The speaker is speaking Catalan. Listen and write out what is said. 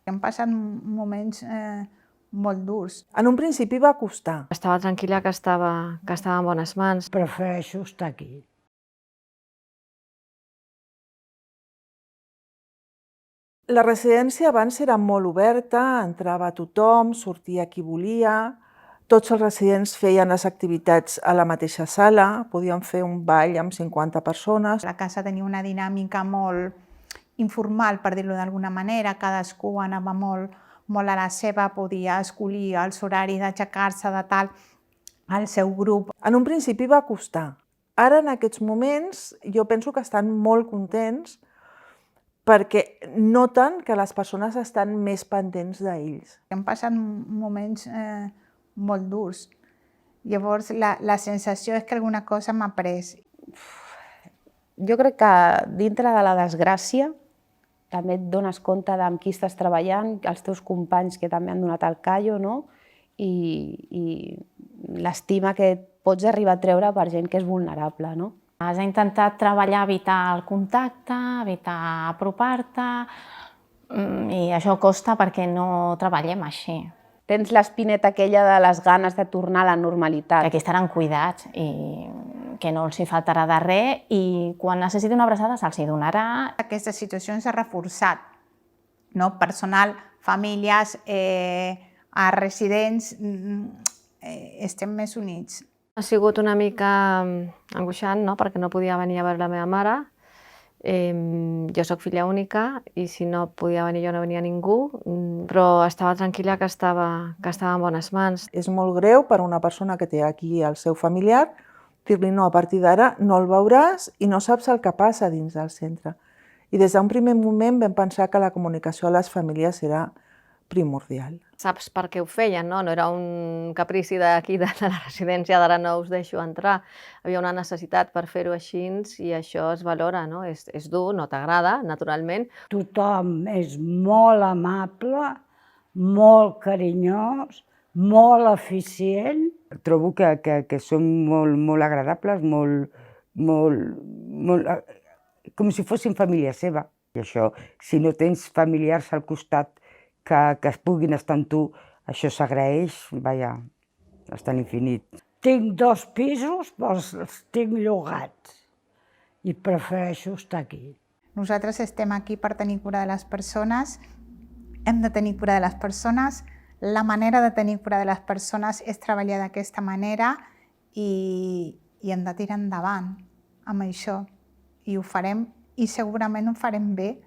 Hem passat moments molt durs. En un principi va costar. Estava tranquil·la que estava en bones mans. Prefereixo estar aquí. La residència abans era molt oberta, entrava tothom, sortia qui volia, tots els residents feien les activitats a la mateixa sala, podien fer un ball amb 50 persones. La casa tenia una dinàmica molt informal, per dir-ho d'alguna manera, cadascú anava molt a la seva, podia escollir els horaris d'aixecar-se de tal, al seu grup. En un principi va costar. Ara, en aquests moments, jo penso que estan molt contents perquè noten que les persones estan més pendents d'ells. Hem passat moments molt durs. Llavors, la sensació és que alguna cosa m'ha pres. Jo crec que dintre de la desgràcia també et dones compte amb qui estàs treballant, els teus companys que també han donat el callo, no? I l'estima que pots arribar a treure per gent que és vulnerable, no? Has intentat treballar, evitar el contacte, evitar apropar-te, i això costa perquè no treballem així. Tens l'espineta aquella de les ganes de tornar a la normalitat. Aquí estaran cuidats i que no els hi faltarà de res i quan necessiti una abraçada se'ls hi donarà. Aquesta situació ens ha reforçat, no? Personal, famílies, a residents, estem més units. Ha sigut una mica angoixant, no? Perquè no podia venir a veure la meva mare. Jo soc filla única i si no podia venir jo no venia ningú, però estava tranquil·la que estava en bones mans. És molt greu per a una persona que té aquí el seu familiar dir-li no, a partir d'ara no el veuràs i no saps el que passa dins del centre. I des d'un primer moment vam pensar que la comunicació a les famílies era primordial. Saps per què ho feien, no? No era un caprici d'aquí de la residència d'ara no us deixo entrar. Hi havia una necessitat per fer-ho així i això es valora, no? És dur, no t'agrada, naturalment. Tothom és molt amable, molt carinyós, molt eficient. Trobo que són molt agradables, com si fossin família seva. I això, si no tens familiars al costat que es puguin estar amb tu, això s'agraeix, vaja, hasta l'infinit. Tinc 2 pisos, però els tinc llogats i prefereixo estar aquí. Nosaltres estem aquí per tenir cura de les persones, hem de tenir cura de les persones, la manera de tenir cura de les persones és treballar d'aquesta manera i hem de tirar endavant amb això. I ho farem i segurament ho farem bé.